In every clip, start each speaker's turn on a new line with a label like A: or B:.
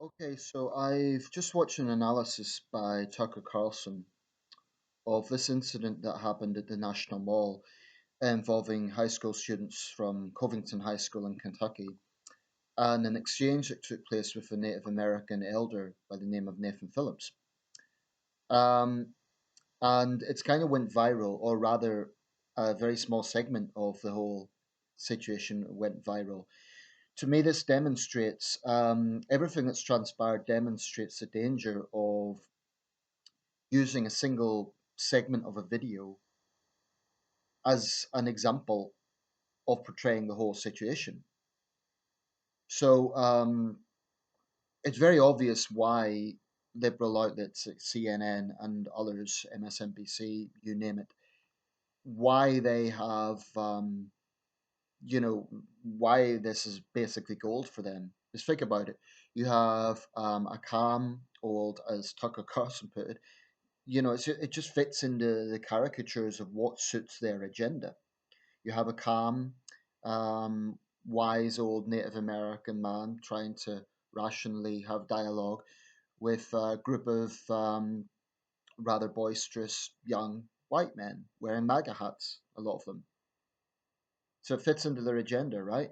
A: Okay, so I've just watched an analysis by Tucker Carlson of this incident that happened at the National Mall involving high school students from Covington High School in Kentucky and an exchange that took place with a Native American elder by the name of Nathan Phillips. Um, and it's kind of went viral, or rather, a very small segment of the whole situation went viral. To me, this demonstrates everything that's transpired demonstrates the danger of using a single segment of a video as an example of portraying the whole situation. So it's very obvious why liberal outlets like CNN and others, MSNBC, you name it, why they have, why this is basically gold for them. Just think about it. You have a calm, old, as Tucker Carlson put it, it just fits into the caricatures of what suits their agenda. You have a calm, wise old Native American man trying to rationally have dialogue with a group of rather boisterous young white men wearing MAGA hats, a lot of them. So it fits into their agenda, right?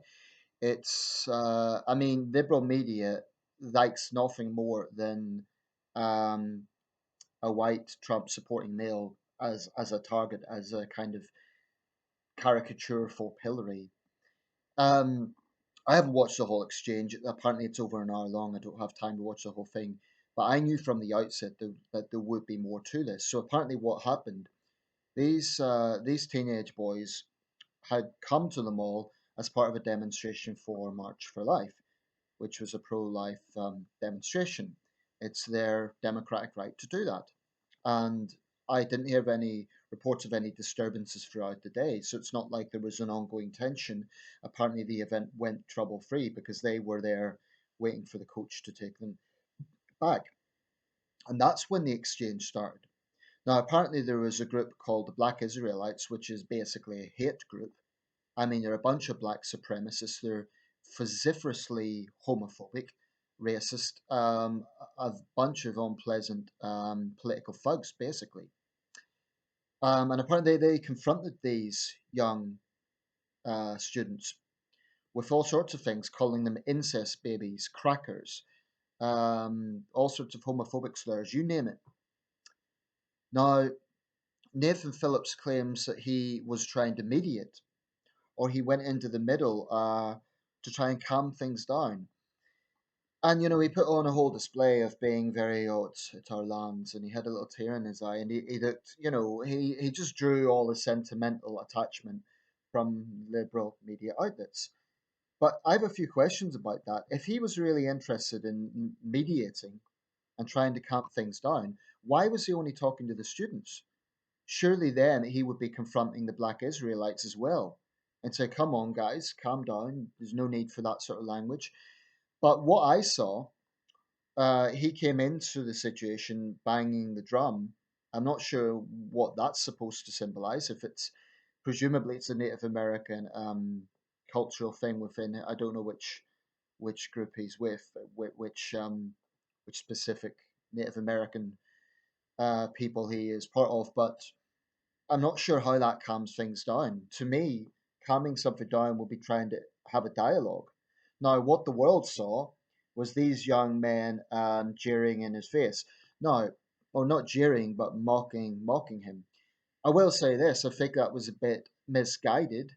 A: Liberal media likes nothing more than um, a white Trump supporting male as a target, as a kind of caricature for pillory. Um, I haven't watched the whole exchange. Apparently, it's over an hour long. I don't have time to watch the whole thing. But I knew from the outset that there would be more to this. So apparently, what happened? These teenage boys had come to the mall as part of a demonstration for March for Life, which was a pro-life demonstration. It's their democratic right to do that. And I didn't hear of any reports of any disturbances throughout the day. So it's not like there was an ongoing tension. Apparently, the event went trouble free because they were there waiting for the coach to take them back. And that's when the exchange started. Now, apparently, there was a group called the Black Israelites, which is basically a hate group. I mean, they're a bunch of black supremacists. They're vociferously homophobic, racist, a bunch of unpleasant political thugs, basically. And apparently, they confronted these young students with all sorts of things, calling them incest babies, crackers, all sorts of homophobic slurs, you name it. Now, Nathan Phillips claims that he was trying to mediate, or he went into the middle to try and calm things down. And he put on a whole display of being very, oh, it's our lands, and he had a little tear in his eye, and he looked, he just drew all the sentimental attachment from liberal media outlets. But I have a few questions about that. If he was really interested in mediating and trying to calm things down, why was he only talking to the students? Surely then he would be confronting the Black Israelites as well and say, come on, guys, calm down. There's no need for that sort of language. But what I saw, he came into the situation banging the drum. I'm not sure what that's supposed to symbolize. If it's presumably it's a Native American cultural thing within it. I don't know which group he's with, which specific Native American people he is part of, but I'm not sure how that calms things down. To me, calming something down would be trying to have a dialogue. Now, what the world saw was these young men jeering in his face. Now, or not jeering, but mocking him. I will say this: I think that was a bit misguided.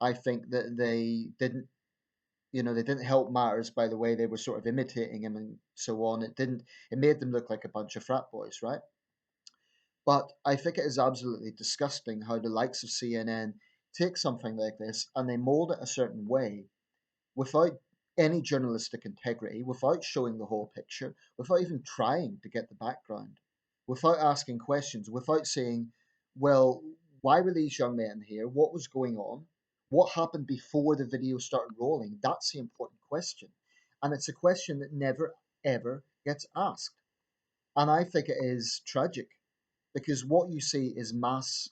A: I think that they didn't help matters by the way they were sort of imitating him and so on. It made them look like a bunch of frat boys, right? But I think it is absolutely disgusting how the likes of CNN take something like this and they mold it a certain way without any journalistic integrity, without showing the whole picture, without even trying to get the background, without asking questions, without saying, well, why were these young men here? What was going on? What happened before the video started rolling? That's the important question. And it's a question that never, ever gets asked. And I think it is tragic because what you see is mass.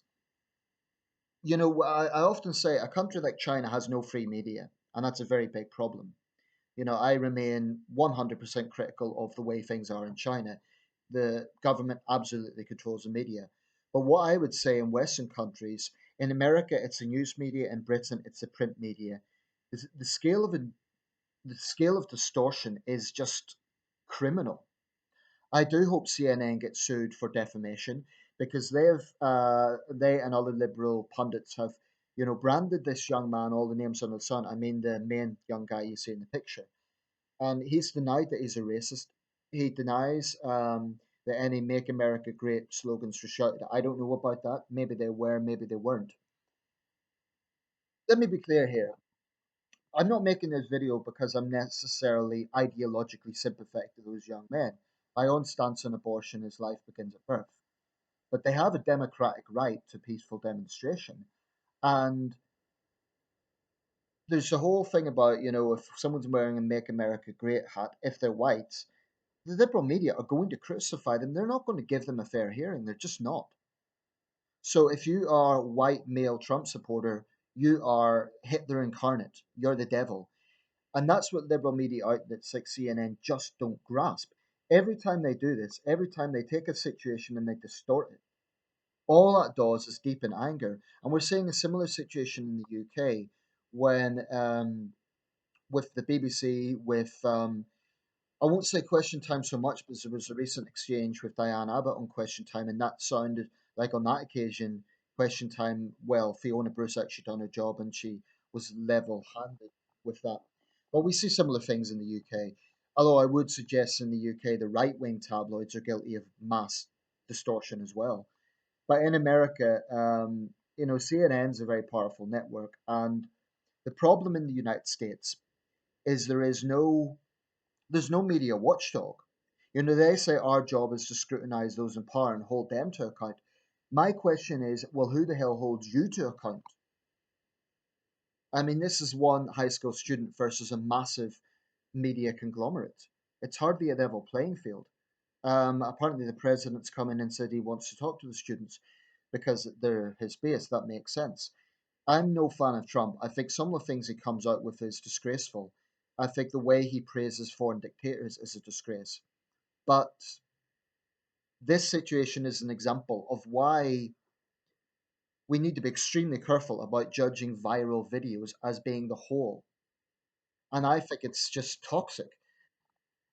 A: I often say a country like China has no free media, and that's a very big problem. I remain 100% critical of the way things are in China. The government absolutely controls the media. But what I would say in Western countries, in America, it's the news media. In Britain, it's the print media. The scale of the scale of distortion is just criminal. I do hope CNN gets sued for defamation because they and other liberal pundits have, branded this young man all the names under the sun. I mean, the main young guy you see in the picture, and he's denied that he's a racist. He denies that any "Make America Great" slogans were shouted. I don't know about that. Maybe they were, maybe they weren't. Let me be clear here. I'm not making this video because I'm necessarily ideologically sympathetic to those young men. My own stance on abortion is life begins at birth. But they have a democratic right to peaceful demonstration. And there's the whole thing about, if someone's wearing a Make America Great hat, if they're white, the liberal media are going to crucify them. They're not going to give them a fair hearing. They're just not. So if you are a white male Trump supporter, you are Hitler incarnate. You're the devil. And that's what liberal media outlets like CNN just don't grasp. Every time they do this, every time they take a situation and they distort it, all that does is deepen anger. And we're seeing a similar situation in the UK when, with the BBC, with I won't say Question Time so much, because there was a recent exchange with Diane Abbott on Question Time, and that sounded like on that occasion, Question Time, well, Fiona Bruce actually done her job and she was level handed with that. But we see similar things in the UK. Although I would suggest in the UK, the right wing tabloids are guilty of mass distortion as well. But in America, CNN's a very powerful network. And the problem in the United States is there's no media watchdog. They say our job is to scrutinize those in power and hold them to account. My question is, well, who the hell holds you to account? I mean, this is one high school student versus a massive media conglomerate. It's hardly a level playing field. Apparently, the president's come in and said he wants to talk to the students because they're his base. That makes sense. I'm no fan of Trump. I think some of the things he comes out with is disgraceful. I think the way he praises foreign dictators is a disgrace. But this situation is an example of why we need to be extremely careful about judging viral videos as being the whole. And I think it's just toxic.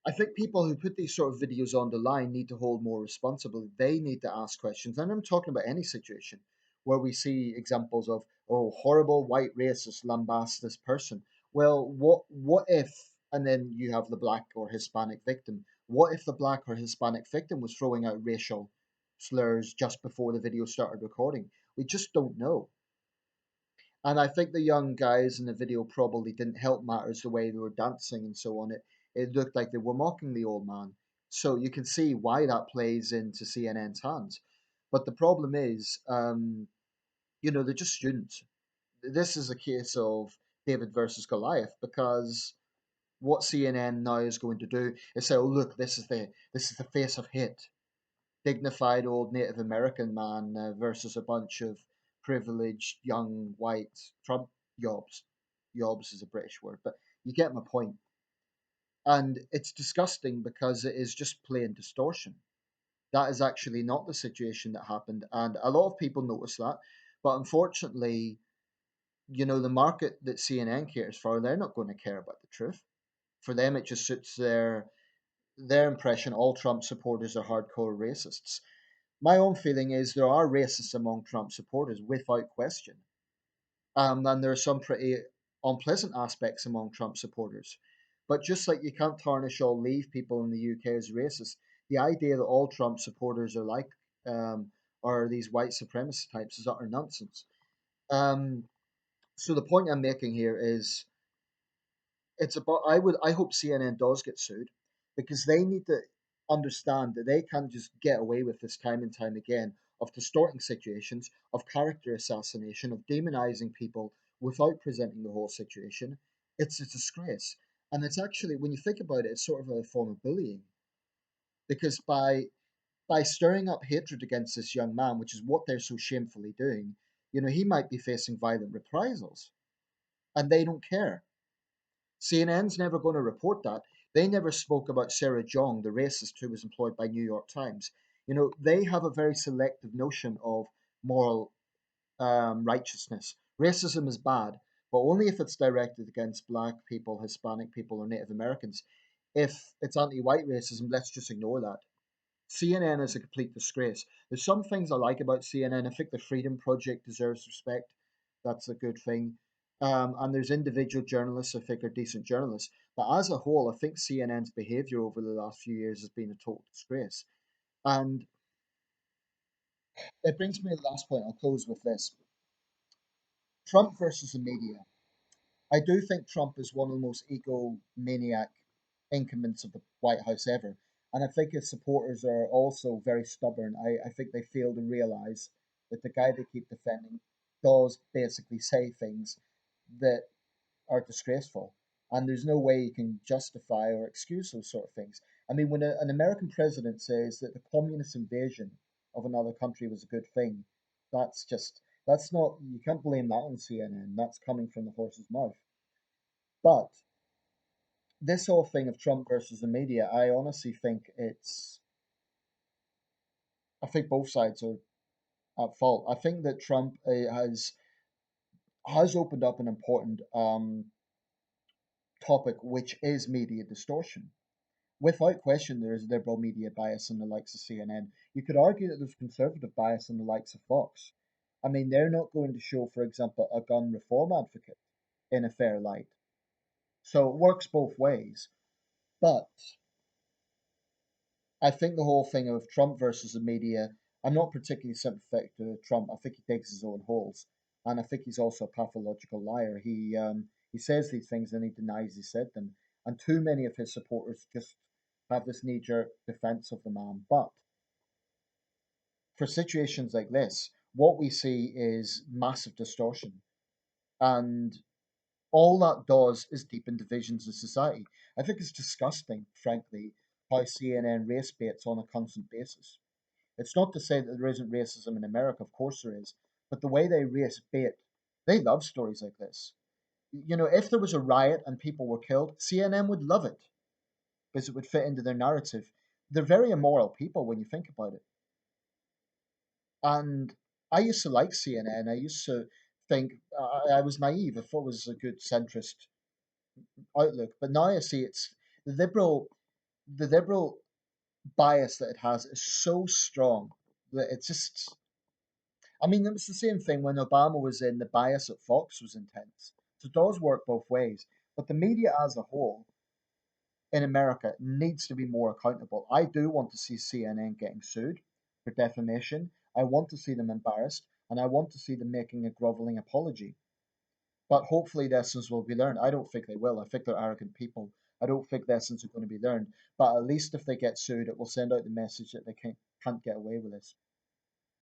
A: I think people who put these sort of videos on the line need to hold more responsibility. They need to ask questions. And I'm talking about any situation where we see examples of, oh, horrible white racist lambast this person. Well, what if, and then you have the black or Hispanic victim. What if the black or Hispanic victim was throwing out racial slurs just before the video started recording? We just don't know. And I think the young guys in the video probably didn't help matters the way they were dancing and so on. It looked like they were mocking the old man. So you can see why that plays into CNN's hands. But the problem is, they're just students. This is a case of David versus Goliath because what CNN now is going to do is say, "Oh, look, this is the face of hate, dignified old Native American man versus a bunch of privileged young white Trump yobs." Yobs is a British word, but you get my point. And it's disgusting because it is just plain distortion. That is actually not the situation that happened, and a lot of people notice that. But unfortunately, the market that CNN cares for, they're not going to care about the truth. For them, it just suits their impression. All Trump supporters are hardcore racists. My own feeling is there are racists among Trump supporters, without question. And there are some pretty unpleasant aspects among Trump supporters. But just like you can't tarnish all Leave people in the UK as racist, the idea that all Trump supporters are like, are these white supremacist types is utter nonsense. Um, so the point I'm making here is it's about I hope CNN does get sued because they need to understand that they can't just get away with this time and time again of distorting situations, of character assassination, of demonizing people without presenting the whole situation. It's a disgrace. And it's actually, when you think about it, it's sort of a form of bullying because by stirring up hatred against this young man, which is what they're so shamefully doing, he might be facing violent reprisals and they don't care. CNN's never going to report that. They never spoke about Sarah Jong, the racist who was employed by New York Times. They have a very selective notion of moral righteousness. Racism is bad, but only if it's directed against black people, Hispanic people, or Native Americans. If it's anti-white racism, let's just ignore that. CNN is a complete disgrace. There's some things I like about CNN. I think the Freedom Project deserves respect. That's a good thing. And there's individual journalists I think are decent journalists. But as a whole, I think CNN's behaviour over the last few years has been a total disgrace. And it brings me to the last point. I'll close with this. Trump versus the media. I do think Trump is one of the most egomaniac incumbents of the White House ever. And I think his supporters are also very stubborn. I think they fail to realize that the guy they keep defending does basically say things that are disgraceful. And there's no way you can justify or excuse those sort of things. I mean, when an American president says that the communist invasion of another country was a good thing, that's not, you can't blame that on CNN. That's coming from the horse's mouth. But this whole thing of Trump versus the media, I honestly think I think both sides are at fault. I think that Trump has opened up an important topic, which is media distortion. Without question, there is liberal media bias in the likes of CNN. You could argue that there's conservative bias in the likes of Fox. I mean, they're not going to show, for example, a gun reform advocate in a fair light. So it works both ways. But I think the whole thing of Trump versus the media, I'm not particularly sympathetic to Trump. I think he digs his own holes. And I think he's also a pathological liar. He says these things and he denies he said them. And too many of his supporters just have this knee jerk defense of the man. But for situations like this, what we see is massive distortion. And all that does is deepen divisions in society. I think it's disgusting, frankly, how CNN race baits on a constant basis. It's not to say that there isn't racism in America, of course there is, but the way they race bait, they love stories like this. If there was a riot and people were killed, CNN would love it because it would fit into their narrative. They're very immoral people when you think about it. And I used to like CNN. I used to think I was naive. I thought it was a good centrist outlook, but now I see it's the liberal bias that it has is so strong that it's just. I mean, it was the same thing when Obama was in. The bias at Fox was intense, so it does work both ways. But the media as a whole in America needs to be more accountable. I do want to see CNN getting sued for defamation. I want to see them embarrassed, and I want to see them making a groveling apology. But hopefully lessons will be learned. I don't think they will. I think they're arrogant people. I don't think lessons are going to be learned. But at least if they get sued, it will send out the message that they can't get away with this.